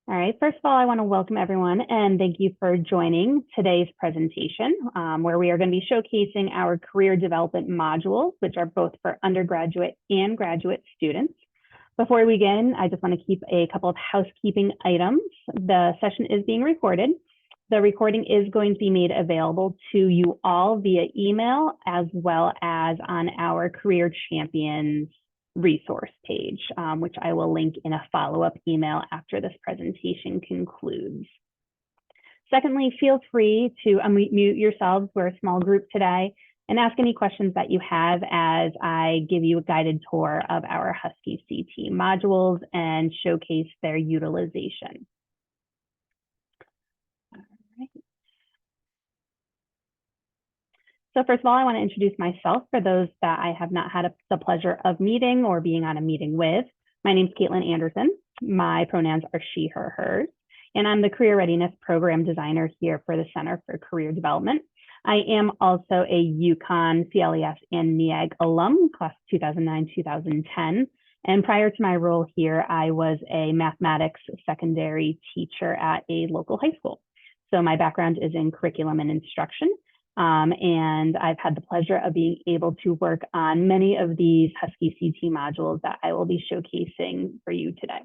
All right, first of all, I want to welcome everyone and thank you for joining today's presentation, where we are going to be showcasing our career development modules, which are both for undergraduate and graduate students. Before we begin, I just want to keep a couple of housekeeping items. The session is being recorded. The recording is going to be made available to you all via email, as well as on our Career Champions resource page, which I will link in a follow-up email after this presentation concludes. Secondly, feel free to unmute yourselves. We're a small group today, and ask any questions that you have as I give you a guided tour of our HuskyCT modules and showcase their utilization. All right. So first of all, I want to introduce myself for those that I have not had the pleasure of meeting or being on a meeting with. My name is Caitlin Anderson. My pronouns are she, her, hers, and I'm the Career Readiness Program Designer here for the Center for Career Development. I am also a UConn, CLES, and NEAG alum, class 2009-2010. And prior to my role here, I was a mathematics secondary teacher at a local high school. So my background is in curriculum and instruction. And I've had the pleasure of being able to work on many of these HuskyCT modules that I will be showcasing for you today.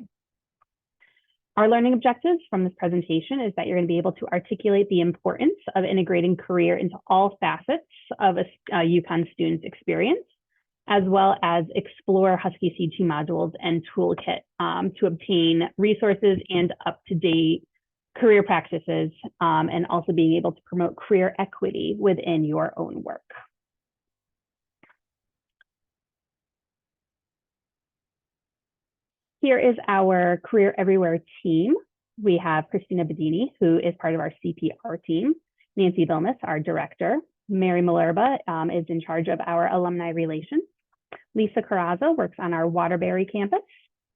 Our learning objectives from this presentation is that you're going to be able to articulate the importance of integrating career into all facets of a UConn student's experience, as well as explore HuskyCT modules and toolkit to obtain resources and up-to-date career practices, and also being able to promote career equity within your own work. Here is our Career Everywhere team. We have Christina Bedini, who is part of our CPR team, Nancy Vilmus, our director, Mary Malerba is in charge of our alumni relations, Lisa Carrazzo works on our Waterbury campus,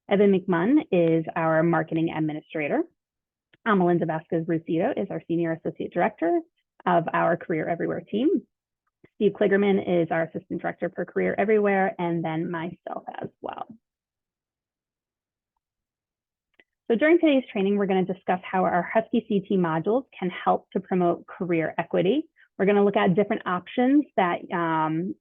Evan McMunn is our marketing administrator, Melinda Vasquez-Rucito is our Senior Associate Director of our Career Everywhere team. Steve Kligerman is our Assistant Director for Career Everywhere, and then myself as well. So during today's training, we're going to discuss how our HuskyCT modules can help to promote career equity. We're going to look at different options that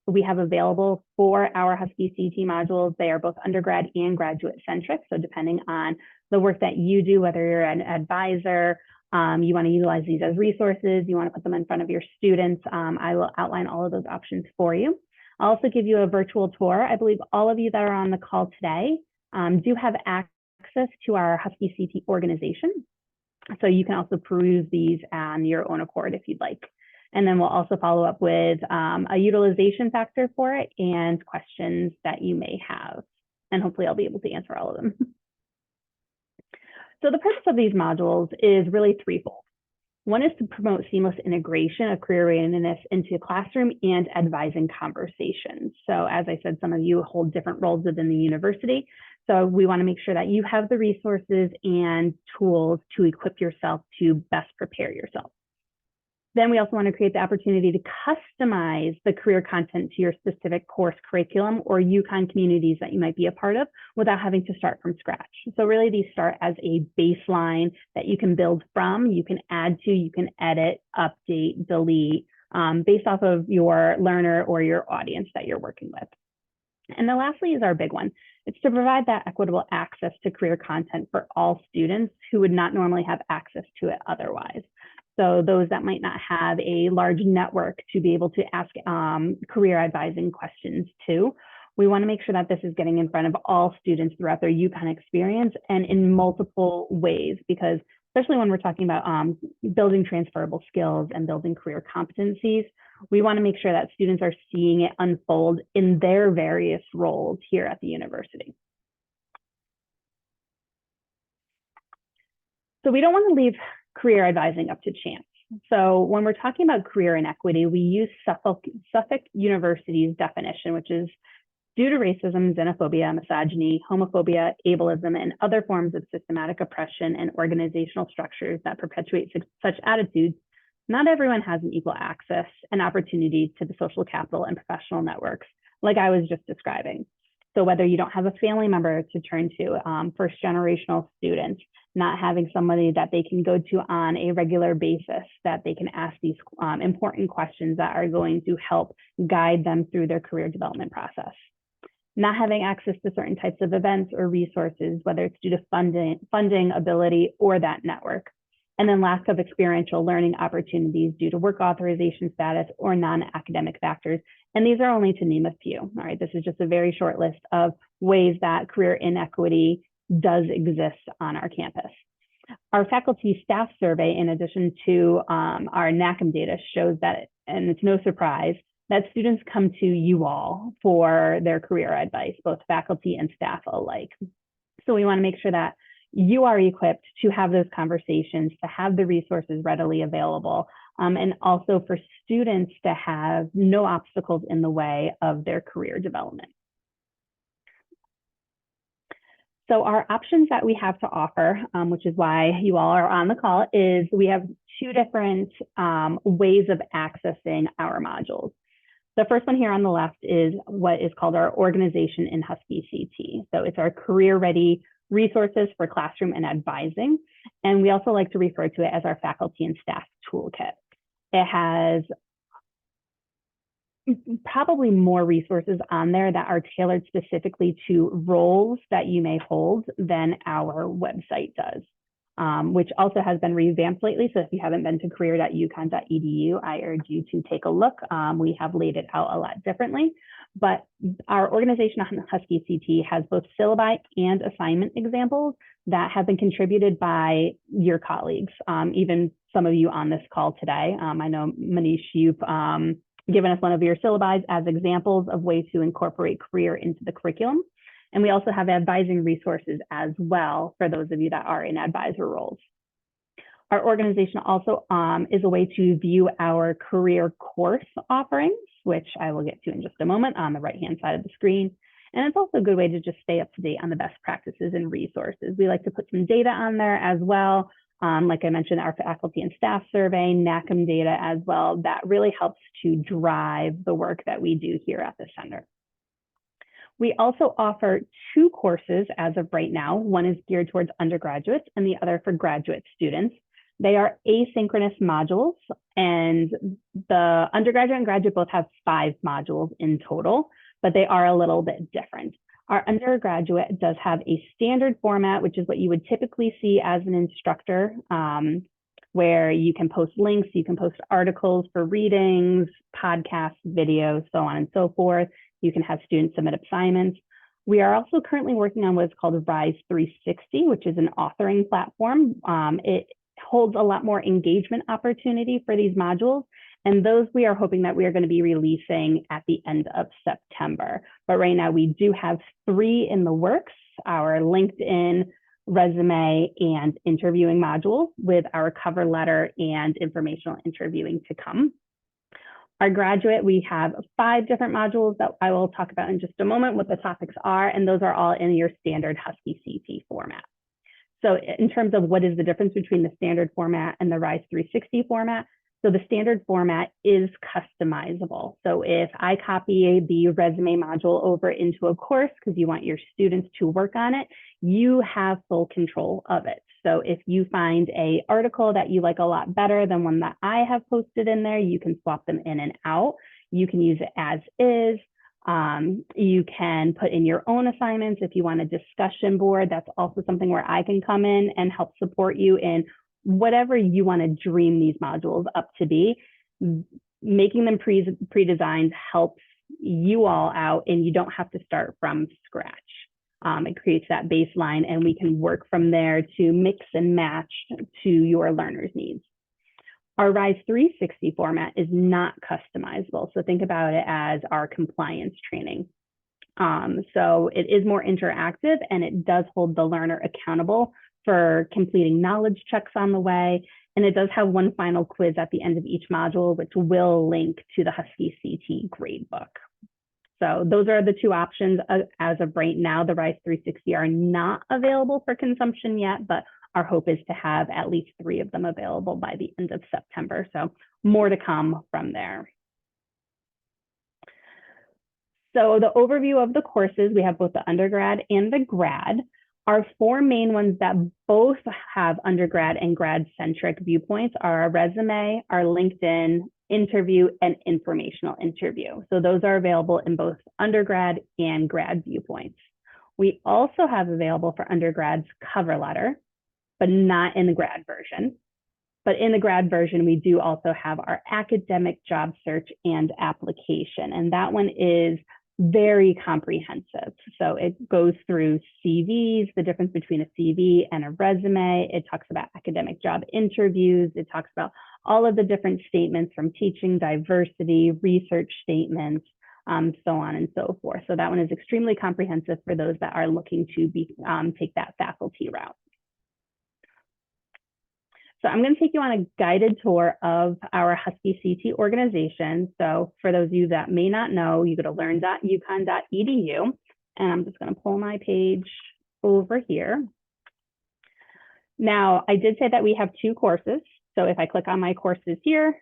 we have available for our HuskyCT modules. They are both undergrad and graduate centric. So depending on the work that you do, whether you're an advisor, you want to utilize these as resources, you want to put them in front of your students, I will outline all of those options for you. I'll also give you a virtual tour. I believe all of you that are on the call today do have access to our HuskyCT organization. So you can also peruse these on your own accord if you'd like. And then we'll also follow up with a utilization factor for it and questions that you may have. And hopefully I'll be able to answer all of them. So the purpose of these modules is really threefold. One is to promote seamless integration of career readiness into classroom and advising conversations. So as I said, some of you hold different roles within the university. So we want to make sure that you have the resources and tools to equip yourself to best prepare yourself. Then we also want to create the opportunity to customize the career content to your specific course curriculum or UConn communities that you might be a part of without having to start from scratch. So really these start as a baseline that you can build from, you can add to, you can edit, update, delete, based off of your learner or your audience that you're working with. And then lastly is our big one. It's to provide that equitable access to career content for all students who would not normally have access to it otherwise. So those that might not have a large network to be able to ask career advising questions to, we want to make sure that this is getting in front of all students throughout their UConn experience and in multiple ways, because especially when we're talking about building transferable skills and building career competencies, we want to make sure that students are seeing it unfold in their various roles here at the university. So we don't want to leave career advising up to chance. So when we're talking about career inequity, we use Suffolk University's definition, which is due to racism, xenophobia, misogyny, homophobia, ableism, and other forms of systematic oppression and organizational structures that perpetuate such attitudes, not everyone has an equal access and opportunity to the social capital and professional networks, like I was just describing. So whether you don't have a family member to turn to, first generational students, not having somebody that they can go to on a regular basis, that they can ask these important questions that are going to help guide them through their career development process. Not having access to certain types of events or resources, whether it's due to funding ability, or that network. And then lack of experiential learning opportunities due to work authorization status or non-academic factors. And these are only to name a few. All right, this is just a very short list of ways that career inequity does exist on our campus. Our faculty staff survey, in addition to our NACM data, shows that, and it's no surprise, that students come to you all for their career advice, both faculty and staff alike. So we want to make sure that you are equipped to have those conversations, to have the resources readily available, and also for students to have no obstacles in the way of their career development. So our options that we have to offer, which is why you all are on the call, is we have two different ways of accessing our modules. The first one here on the left is what is called our organization in HuskyCT. So it's our career ready resources for classroom and advising. And we also like to refer to it as our faculty and staff toolkit. It has probably more resources on there that are tailored specifically to roles that you may hold than our website does, which also has been revamped lately. So if you haven't been to career.uconn.edu, I urge you to take a look. We have laid it out a lot differently, but our organization on HuskyCT has both syllabi and assignment examples that have been contributed by your colleagues, even some of you on this call today. I know, Manish, you've given us one of your syllabi as examples of ways to incorporate career into the curriculum. And we also have advising resources as well for those of you that are in advisor roles. Our organization also is a way to view our career course offerings, which I will get to in just a moment on the right-hand side of the screen. And it's also a good way to just stay up to date on the best practices and resources. We like to put some data on there as well. Like I mentioned, our faculty and staff survey, NACM data as well, that really helps to drive the work that we do here at the center. We also offer two courses as of right now. One is geared towards undergraduates and the other for graduate students. They are asynchronous modules, and the undergraduate and graduate both have 5 modules in total, but they are a little bit different. Our undergraduate does have a standard format, which is what you would typically see as an instructor, where you can post links, you can post articles for readings, podcasts, videos, so on and so forth. You can have students submit assignments. We are also currently working on what's called Rise 360, which is an authoring platform. It holds a lot more engagement opportunity for these modules. And those we are hoping that we are going to be releasing at the end of September. But right now we do have 3 in the works, our LinkedIn, resume, and interviewing modules, with our cover letter and informational interviewing to come. Our graduate, we have 5 different modules that I will talk about in just a moment what the topics are, and those are all in your standard HuskyCT format. So in terms of what is the difference between the standard format and the Rise 360 format, so the standard format is customizable. So if I copy the resume module over into a course because you want your students to work on it, you have full control of it. So if you find an article that you like a lot better than one that I have posted in there, you can swap them in and out. You can use it as is. You can put in your own assignments. If you want a discussion board, that's also something where I can come in and help support you in whatever you want to dream these modules up to be. Making them pre-designed helps you all out, and you don't have to start from scratch. It creates that baseline, and we can work from there to mix and match to your learners' needs. Our Rise 360 format is not customizable. So think about it as our compliance training. So it is more interactive, and it does hold the learner accountable for completing knowledge checks on the way. And it does have one final quiz at the end of each module, which will link to the HuskyCT gradebook. So those are the 2 options. As of right now, the Rise 360 are not available for consumption yet, but our hope is to have at least 3 of them available by the end of September. So more to come from there. So the overview of the courses, we have both the undergrad and the grad. Our four main ones that both have undergrad and grad-centric viewpoints are our resume, our LinkedIn, interview, and informational interview. So those are available in both undergrad and grad viewpoints. We also have available for undergrads cover letter, but not in the grad version. But in the grad version, we do also have our academic job search and application. And that one is very comprehensive. So it goes through CVs, the difference between a CV and a resume. It talks about academic job interviews. It talks about all of the different statements from teaching, diversity, research statements, so on and so forth. So that one is extremely comprehensive for those that are looking to take that faculty route. So I'm going to take you on a guided tour of our HuskyCT organization. So for those of you that may not know, you go to learn.uconn.edu, and I'm just going to pull my page over here. Now, I did say that we have two courses. So if I click on my courses here,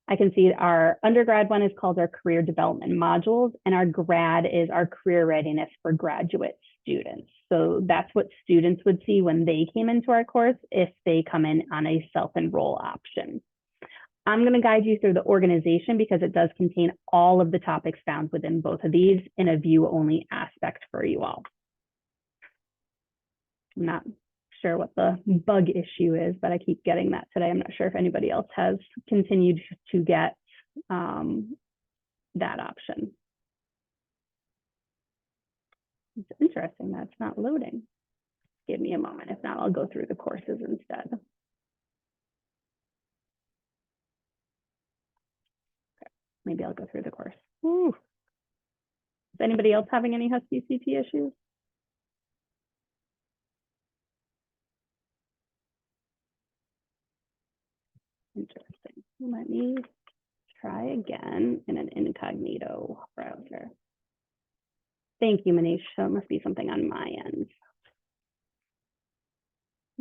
I can see our undergrad one is called our career development modules, and our grad is our career readiness for graduate students. So that's what students would see when they came into our course if they come in on a self-enroll option. I'm going to guide you through the organization because it does contain all of the topics found within both of these in a view-only aspect for you all. I'm not sure what the bug issue is, but I keep getting that today. I'm not sure if anybody else has continued to get that option. It's interesting that it's not loading. Give me a moment. If not, I'll go through the courses instead. Okay. Maybe I'll go through the course. Ooh. Is anybody else having any HuskyCT issues? Interesting. Let me try again in an incognito browser. Thank you, Manish. So it must be something on my end.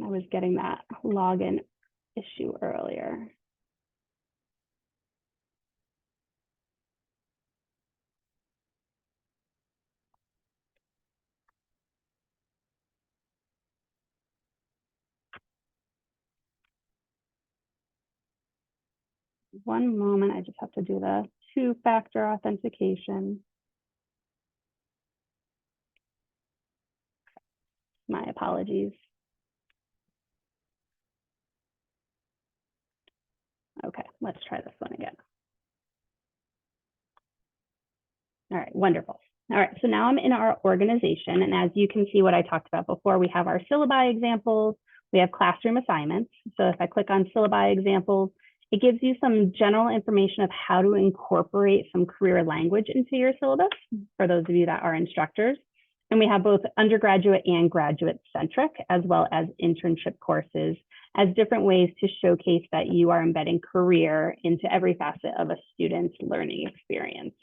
I was getting that login issue earlier. One moment, I just have to do the two-factor authentication. My apologies. Okay, let's try this one again. All right, wonderful. All right, so now I'm in our organization, and as you can see what I talked about before, we have our syllabi examples, we have classroom assignments. So if I click on syllabi examples, it gives you some general information of how to incorporate some career language into your syllabus for those of you that are instructors. And we have both undergraduate and graduate centric, as well as internship courses as different ways to showcase that you are embedding career into every facet of a student's learning experience.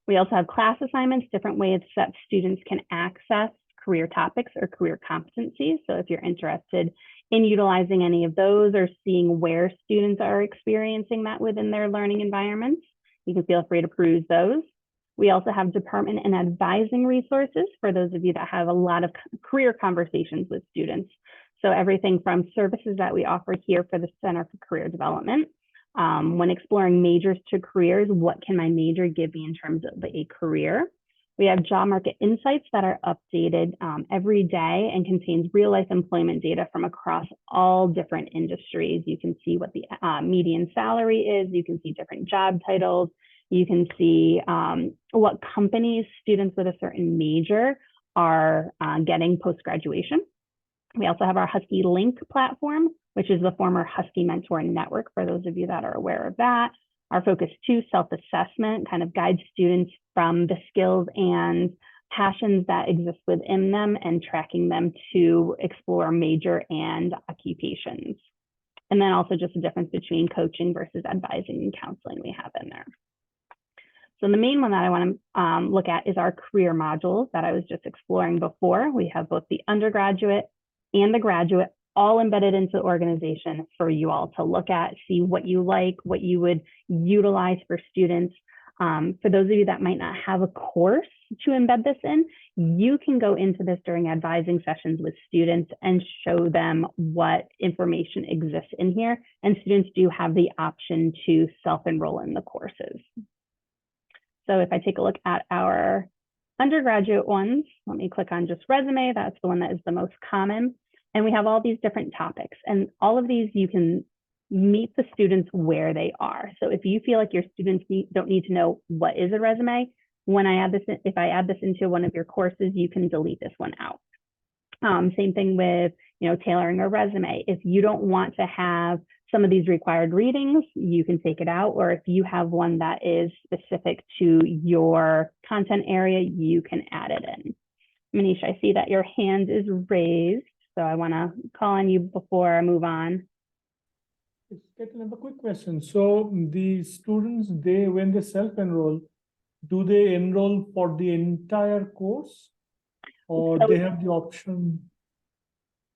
We also have class assignments, different ways that students can access career topics or career competencies. So if you're interested in utilizing any of those or seeing where students are experiencing that within their learning environments, you can feel free to peruse those. We also have department and advising resources for those of you that have a lot of career conversations with students. So everything from services that we offer here for the Center for Career Development. When exploring majors to careers, what can my major give me in terms of a career? We have job market insights that are updated every day and contains real life employment data from across all different industries. You can see what the median salary is. You can see different job titles. You can see what companies students with a certain major are getting post-graduation. We also have our Husky Link platform, which is the former Husky Mentor Network, for those of you that are aware of that. Our Focus 2 self-assessment kind of guides students from the skills and passions that exist within them and tracking them to explore major and occupations. And then also just the difference between coaching versus advising and counseling we have in there. So the main one that I want to look at is our career modules that I was just exploring before. We have both the undergraduate and the graduate all embedded into the organization for you all to look at, see what you like, what you would utilize for students. For those of you that might not have a course to embed this in, you can go into this during advising sessions with students and show them what information exists in here. And students do have the option to self-enroll in the courses. So if I take a look at our undergraduate ones, let me click on just resume. That's the one that is the most common. And we have all these different topics. And all of these you can meet the students where they are. So if you feel like your students don't need to know what is a resume, when I add this, if I add this into one of your courses, you can delete this one out. Same thing with, tailoring a resume. If you don't want to have some of these required readings, you can take it out. Or if you have one that is specific to your content area, you can add it in. Manish, I see that your hand is raised, so I want to call on you before I move on. Another quick question. So the students, when they self-enroll, do they enroll for the entire course, or they have the option?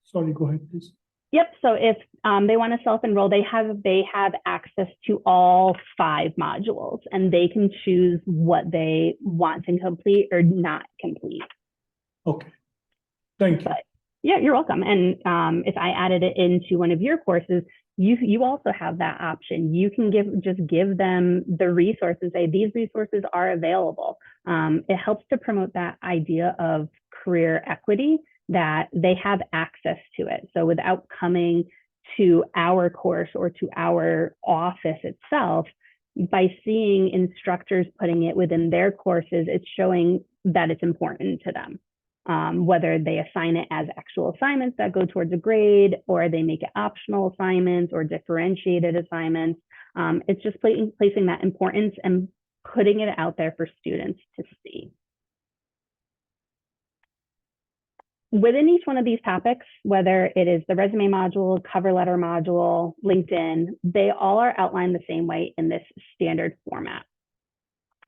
Sorry, go ahead, please. Yep. So if they want to self-enroll, they have access to all 5 modules, and they can choose what they want to complete or not complete. Okay. Thank you. But, yeah, you're welcome. And if I added it into one of your courses, you also have that option. You can just give them the resources, say these resources are available. It helps to promote that idea of career equity, that they have access to it. So without coming to our course or to our office itself, by seeing instructors putting it within their courses, it's showing that it's important to them. Whether they assign it as actual assignments that go towards a grade, or they make it optional assignments or differentiated assignments. It's just placing that importance and putting it out there for students to see. Within each one of these topics, whether it is the resume module, cover letter module, LinkedIn, they all are outlined the same way in this standard format.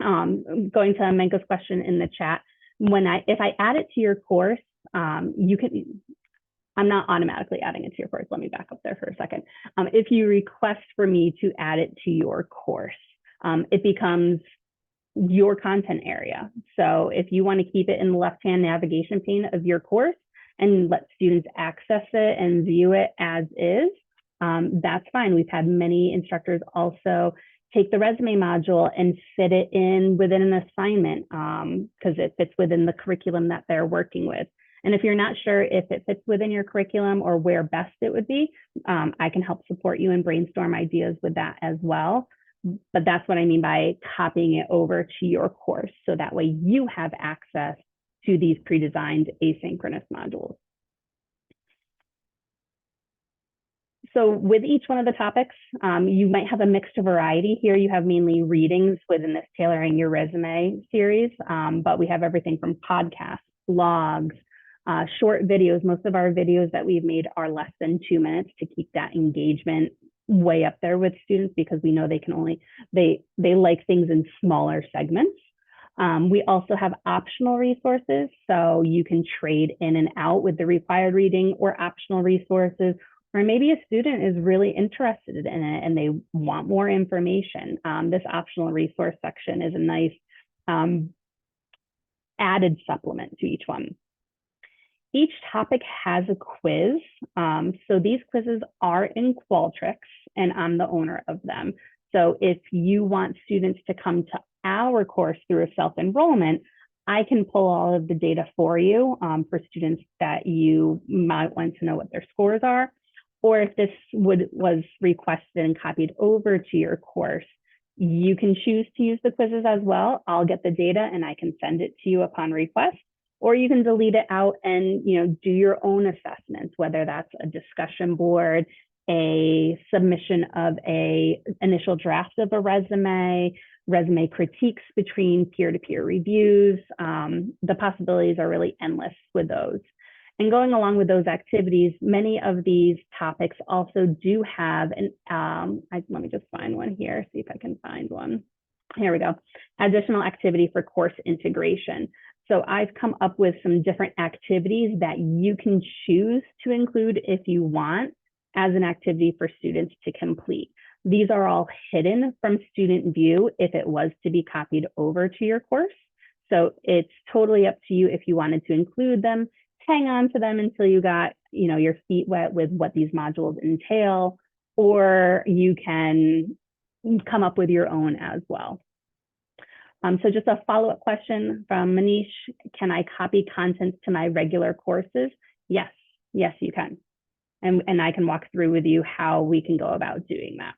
Going to Menka's question in the chat, if I add it to your course, you can, I'm not automatically adding it to your course. Let me back up there for a second. If you request for me to add it to your course, it becomes your content area. So if you want to keep it in the left-hand navigation pane of your course and let students access it and view it as is, that's fine. We've had many instructors also take the resume module and fit it in within an assignment because it fits within the curriculum that they're working with. And if you're not sure if it fits within your curriculum or where best it would be, I can help support you and brainstorm ideas with that as well. But that's what I mean by copying it over to your course. So that way you have access to these pre-designed asynchronous modules. So with each one of the topics, you might have a mixed variety. Here you have mainly readings within this Tailoring Your Resume series, but we have everything from podcasts, blogs, short videos. Most of our videos that we've made are less than 2 minutes to keep that engagement way up there with students, because we know they like things in smaller segments. We also have optional resources, so you can trade in and out with the required reading or optional resources. Or maybe a student is really interested in it and they want more information. This optional resource section is a nice added supplement to each one. Each topic has a quiz. So these quizzes are in Qualtrics and I'm the owner of them. So if you want students to come to our course through a self-enrollment, I can pull all of the data for you for students that you might want to know what their scores are. Or if this was requested and copied over to your course, you can choose to use the quizzes as well. I'll get the data and I can send it to you upon request. Or you can delete it out and do your own assessments, whether that's a discussion board, a submission of a initial draft of a resume critiques between peer-to-peer reviews. The possibilities are really endless with those. And going along with those activities, many of these topics also do have let me just find one here, see if I can find one. Here we go. Additional activity for course integration. So I've come up with some different activities that you can choose to include if you want as an activity for students to complete. These are all hidden from student view if it was to be copied over to your course. So it's totally up to you if you wanted to include them, hang on to them until you got, your feet wet with what these modules entail, or you can come up with your own as well. So just a follow-up question from Manish, can I copy content to my regular courses? Yes, you can. And I can walk through with you how we can go about doing that.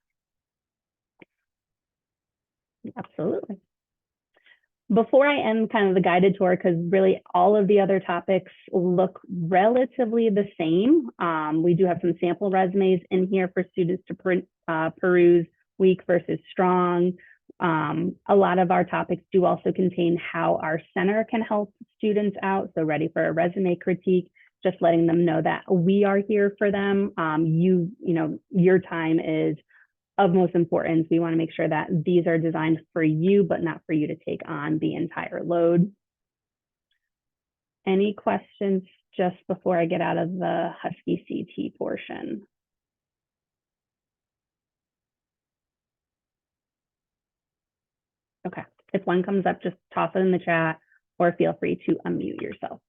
Absolutely. Before I end kind of the guided tour, because really all of the other topics look relatively the same. We do have some sample resumes in here for students to peruse, weak versus strong. A lot of our topics do also contain how our center can help students out. So ready for a resume critique, just letting them know that we are here for them. Your time is of most importance. We want to make sure that these are designed for you, but not for you to take on the entire load. Any questions just before I get out of the HuskyCT portion? Okay, if one comes up, just toss it in the chat or feel free to unmute yourself.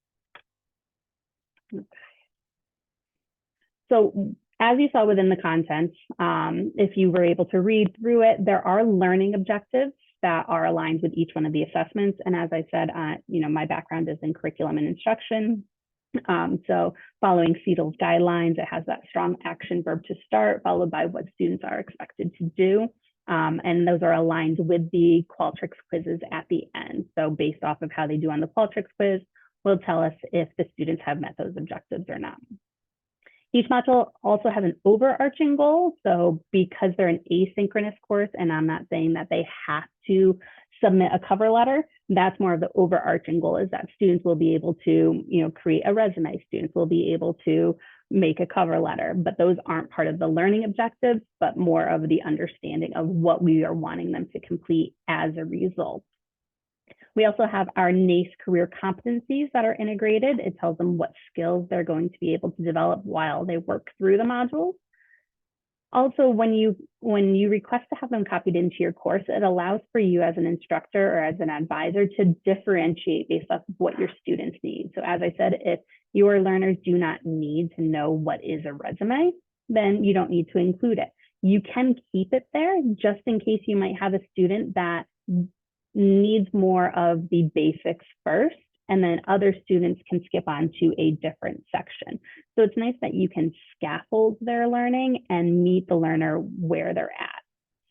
Okay. So as you saw within the content, if you were able to read through it, there are learning objectives that are aligned with each one of the assessments. And as I said, my background is in curriculum and instruction. So following CETL's guidelines, it has that strong action verb to start, followed by what students are expected to do. And those are aligned with the Qualtrics quizzes at the end. So based off of how they do on the Qualtrics quiz, will tell us if the students have met those objectives or not. Each module also has an overarching goal. So because they're an asynchronous course, and I'm not saying that they have to submit a cover letter, that's more of the overarching goal, is that students will be able to, create a resume. Students will be able to make a cover letter, but those aren't part of the learning objectives, but more of the understanding of what we are wanting them to complete as a result. We also have our NACE career competencies that are integrated. It tells them what skills they're going to be able to develop while they work through the modules. Also, when you request to have them copied into your course, it allows for you as an instructor or as an advisor to differentiate based off of what your students need. So as I said, if your learners do not need to know what is a resume, then you don't need to include it. You can keep it there just in case you might have a student that needs more of the basics first, and then other students can skip on to a different section. So it's nice that you can scaffold their learning and meet the learner where they're at.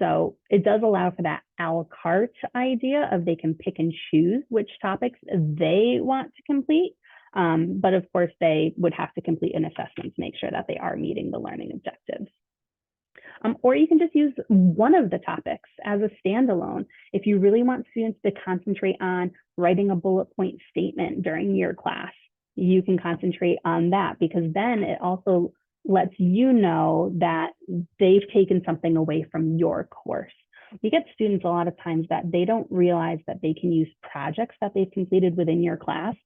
So it does allow for that a la carte idea of they can pick and choose which topics they want to complete. But of course, they would have to complete an assessment to make sure that they are meeting the learning objectives. Or you can just use one of the topics as a standalone. If you really want students to concentrate on writing a bullet point statement during your class, you can concentrate on that, because then it also lets you know that they've taken something away from your course. We get students a lot of times that they don't realize that they can use projects that they've completed within your class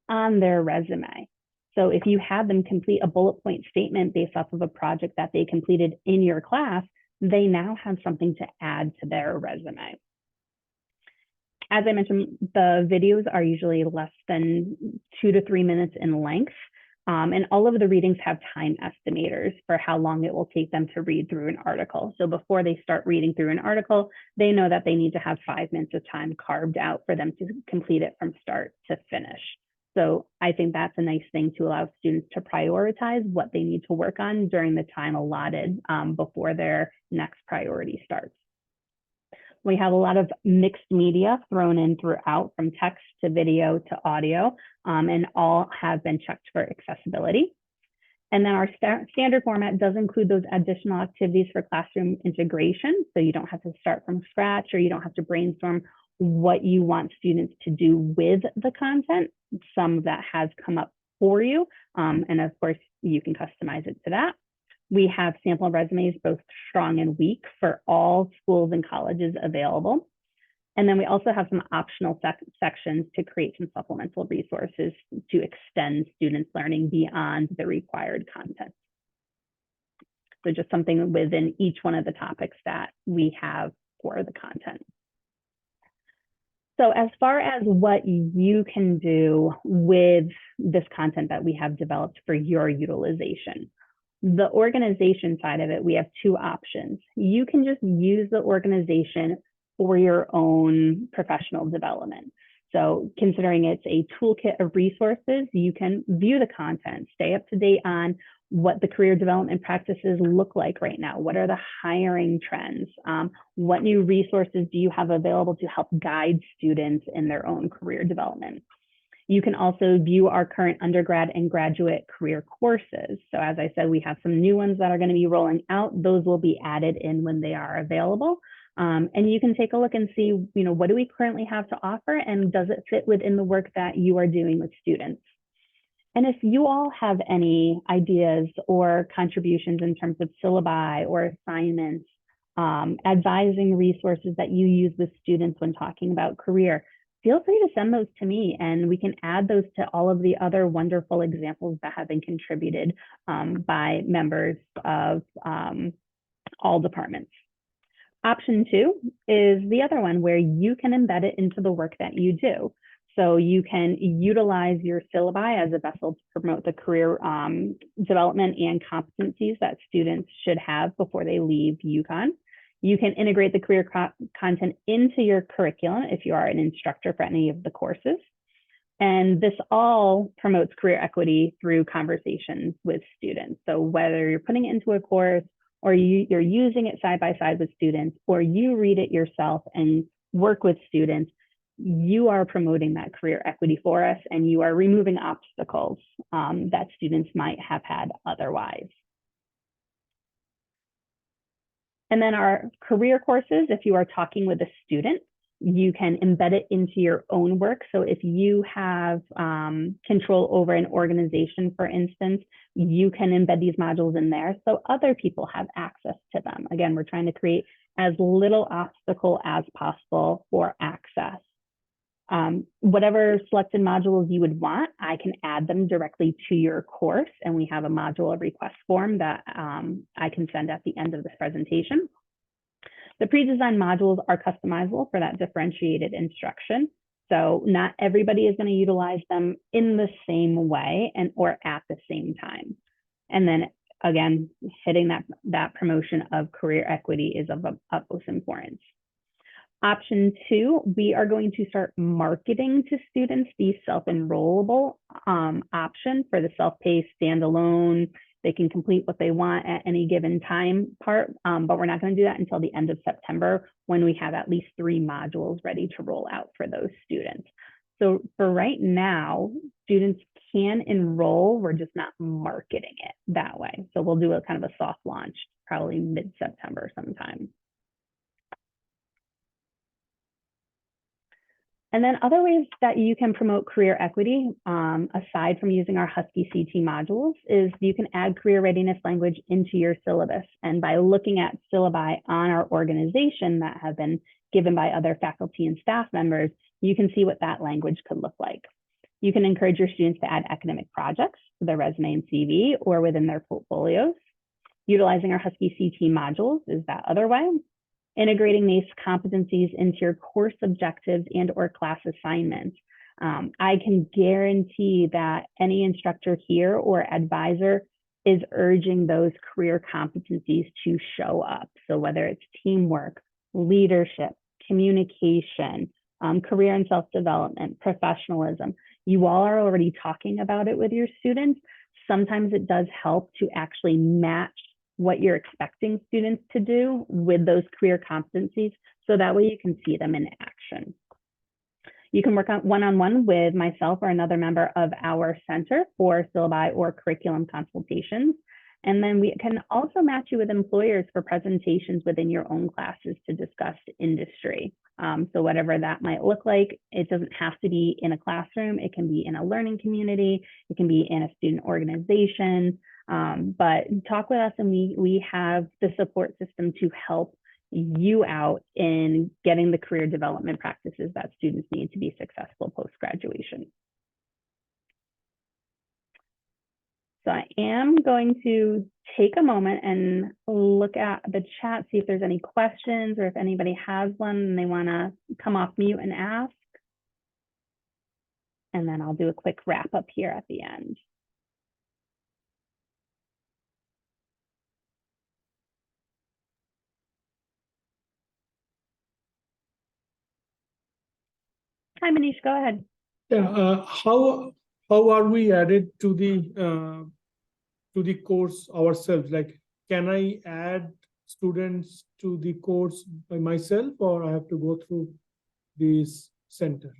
on their resume. So if you have them complete a bullet point statement based off of a project that they completed in your class, they now have something to add to their resume. As I mentioned, the videos are usually less than 2 to 3 minutes in length. And all of the readings have time estimators for how long it will take them to read through an article. So before they start reading through an article, they know that they need to have 5 minutes of time carved out for them to complete it from start to finish. So I think that's a nice thing to allow students to prioritize what they need to work on during the time allotted before their next priority starts. We have a lot of mixed media thrown in throughout, from text to video to audio, and all have been checked for accessibility. And then our standard format does include those additional activities for classroom integration. So you don't have to start from scratch, or you don't have to brainstorm what you want students to do with the content. Some of that has come up for you. And of course, you can customize it to that. We have sample resumes, both strong and weak, for all schools and colleges available. And then we also have some optional sections to create some supplemental resources to extend students' learning beyond the required content. So just something within each one of the topics that we have for the content. So as far as what you can do with this content that we have developed for your utilization, the organization side of it, we have two options. You can just use the organization for your own professional development. So considering it's a toolkit of resources, you can view the content, stay up to date on what the career development practices look like right now. What are the hiring trends? What new resources do you have available to help guide students in their own career development? You can also view our current undergrad and graduate career courses. So as I said, we have some new ones that are going to be rolling out. Those will be added in when they are available. And you can take a look and see, what do we currently have to offer, and does it fit within the work that you are doing with students? And if you all have any ideas or contributions in terms of syllabi or assignments, advising resources that you use with students when talking about career, feel free to send those to me, and we can add those to all of the other wonderful examples that have been contributed by members of all departments. Option 2 is the other one, where you can embed it into the work that you do. So you can utilize your syllabi as a vessel to promote the career development and competencies that students should have before they leave UConn. You can integrate the career content into your curriculum if you are an instructor for any of the courses. And this all promotes career equity through conversations with students. So whether you're putting it into a course, or you're using it side by side with students, or you read it yourself and work with students, you are promoting that career equity for us, and you are removing obstacles that students might have had otherwise. And then our career courses, if you are talking with a student, you can embed it into your own work. So if you have control over an organization, for instance, you can embed these modules in there so other people have access to them. Again, we're trying to create as little obstacle as possible for access. Whatever selected modules you would want, I can add them directly to your course, and we have a module request form that I can send at the end of this presentation. The pre-designed modules are customizable for that differentiated instruction. So not everybody is going to utilize them in the same way or at the same time. And then again, hitting that promotion of career equity is of utmost importance. Option 2, we are going to start marketing to students the self-enrollable option for the self-paced standalone. They can complete what they want at any given time part, but we're not going to do that until the end of September, when we have at least 3 modules ready to roll out for those students. So for right now, students can enroll, we're just not marketing it that way. So we'll do a kind of a soft launch, probably mid-September sometime. And then other ways that you can promote career equity, aside from using our HuskyCT modules, is you can add career readiness language into your syllabus. And by looking at syllabi on our organization that have been given by other faculty and staff members, you can see what that language could look like. You can encourage your students to add academic projects to their resume and CV or within their portfolios. Utilizing our HuskyCT modules is that other way. Integrating these competencies into your course objectives and or class assignments. I can guarantee that any instructor here or advisor is urging those career competencies to show up. So whether it's teamwork, leadership, communication, career and self-development, professionalism, you all are already talking about it with your students. Sometimes it does help to actually match what you're expecting students to do with those career competencies, so that way you can see them in action. You can work on one-on-one with myself or another member of our center for syllabi or curriculum consultations. And then we can also match you with employers for presentations within your own classes to discuss industry. So whatever that might look like, it doesn't have to be in a classroom. It can be in a learning community. It can be in a student organization. But talk with us, and we have the support system to help you out in getting the career development practices that students need to be successful post-graduation. So I am going to take a moment and look at the chat, see if there's any questions or if anybody has one and they want to come off mute and ask. And then I'll do a quick wrap up here at the end. Hi, Manish, go ahead. Yeah, how are we added to the course ourselves? Like, can I add students to the course by myself, or I have to go through this center?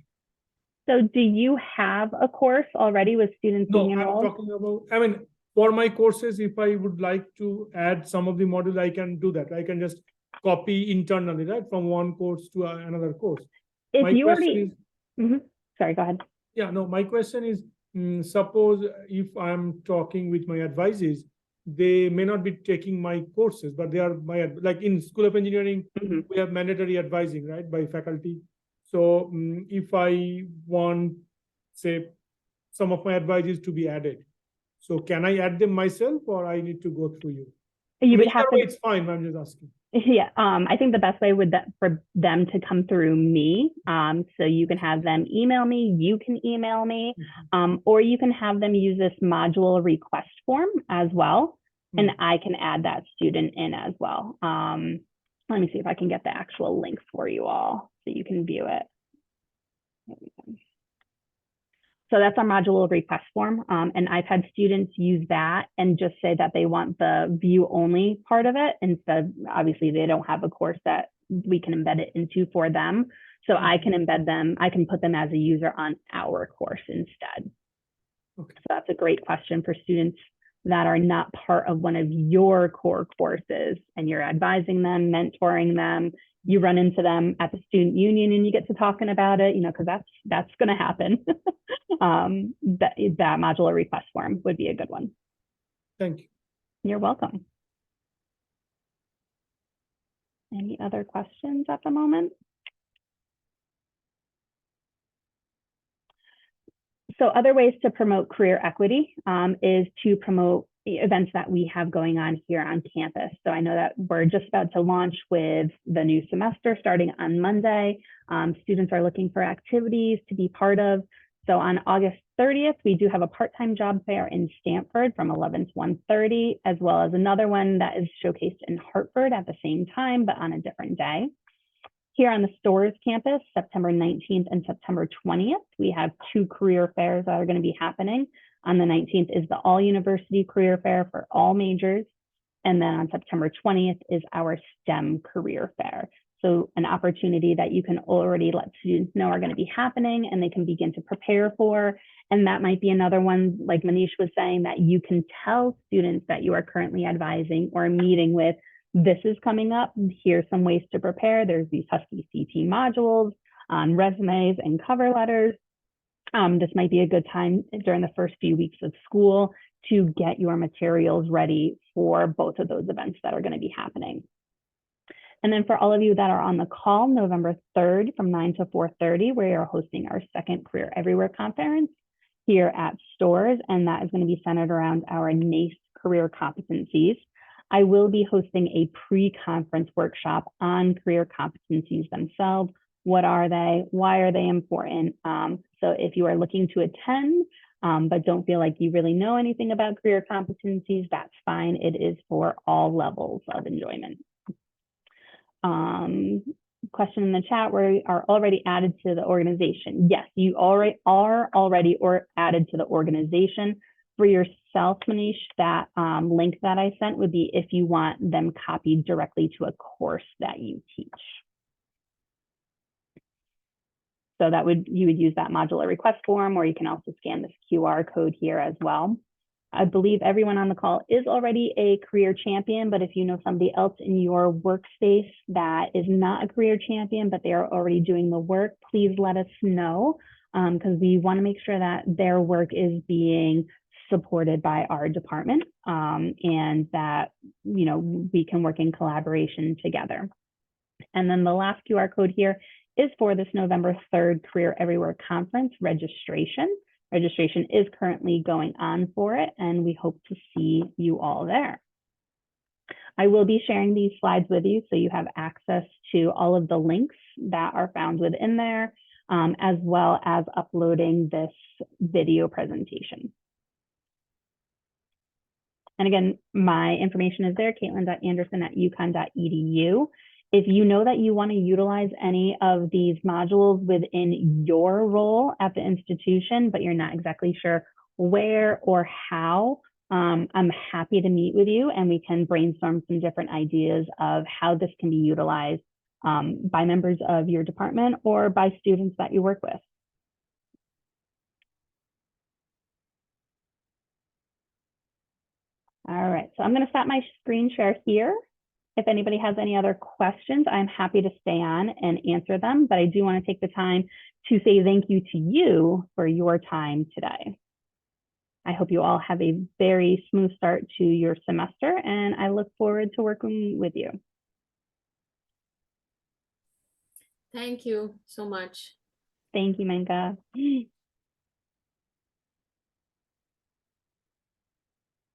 So do you have a course already with students being No, I'm enrolled? talking about, I mean, for my courses, if I would like to add some of the modules, I can do that. I can just copy internally, right, from one course to another course. If My you question already, is, sorry, go ahead. yeah, no, my question is, suppose if I'm talking with my advisors, they may not be taking my courses, but they are like in School of Engineering, we have mandatory advising, right, by faculty. So if I want, say, some of my advisors to be added, so can I add them myself, or I need to go through you? You would Either have way, to, it's fine, I'm just asking. yeah, I think the best way would for them to come through me. So you can have them email me, you can email me, or you can have them use this module request form as well. And I can add that student in as well. Let me see if I can get the actual link for you all so you can view it. So that's our module request form. And I've had students use that and just say that they want the view only part of it. Instead, obviously they don't have a course that we can embed it into for them. So I can embed them, I can put them as a user on our course instead. Okay. So that's a great question for students that are not part of one of your core courses and you're advising them, mentoring them. You run into them at the student union and you get to talking about it, because that's going to happen. That modular request form would be a good one. Thank you. You're welcome. Any other questions at the moment? So other ways to promote career equity is to promote events that we have going on here on campus. So I know that we're just about to launch with the new semester starting on Monday. Students are looking for activities to be part of. So on August 30th, we do have a part-time job fair in Stanford from 11 to 1:30, as well as another one that is showcased in Hartford at the same time, but on a different day. Here on the Storrs campus, September 19th and September 20th, we have 2 career fairs that are going to be happening. On the 19th is the All University Career Fair for all majors. And then on September 20th is our STEM Career Fair. So an opportunity that you can already let students know are going to be happening and they can begin to prepare for. And that might be another one, like Manish was saying, that you can tell students that you are currently advising or meeting with, this is coming up, here's some ways to prepare. There's these HuskyCT modules on resumes and cover letters. This might be a good time during the first few weeks of school to get your materials ready for both of those events that are going to be happening. And then for all of you that are on the call, November 3rd from 9 to 4:30, we are hosting our second Career Everywhere conference here at Storrs, and that is going to be centered around our NACE career competencies. I will be hosting a pre-conference workshop on career competencies themselves. What are they? Why are they important? So if you are looking to attend, but don't feel like you really know anything about career competencies, that's fine. It is for all levels of enjoyment. Question in the chat, we are already added to the organization. Yes, you already are already added to the organization. For yourself, Manish, that link that I sent would be if you want them copied directly to a course that you teach. So that you would use that modular request form, or you can also scan this QR code here as well. I believe everyone on the call is already a career champion, but if you know somebody else in your workspace that is not a career champion, but they are already doing the work, please let us know, because we want to make sure that their work is being supported by our department, and that we can work in collaboration together. And then the last QR code here is for this November 3rd Career Everywhere Conference registration. Registration is currently going on for it, and we hope to see you all there. I will be sharing these slides with you so you have access to all of the links that are found within there, as well as uploading this video presentation. And again, my information is there, caitlin.anderson@uconn.edu. If you know that you want to utilize any of these modules within your role at the institution, but you're not exactly sure where or how, I'm happy to meet with you and we can brainstorm some different ideas of how this can be utilized by members of your department or by students that you work with. All right, so I'm going to stop my screen share here. If anybody has any other questions, I'm happy to stay on and answer them, but I do want to take the time to say thank you to you for your time today. I hope you all have a very smooth start to your semester, and I look forward to working with you. Thank you so much. Thank you, Menka.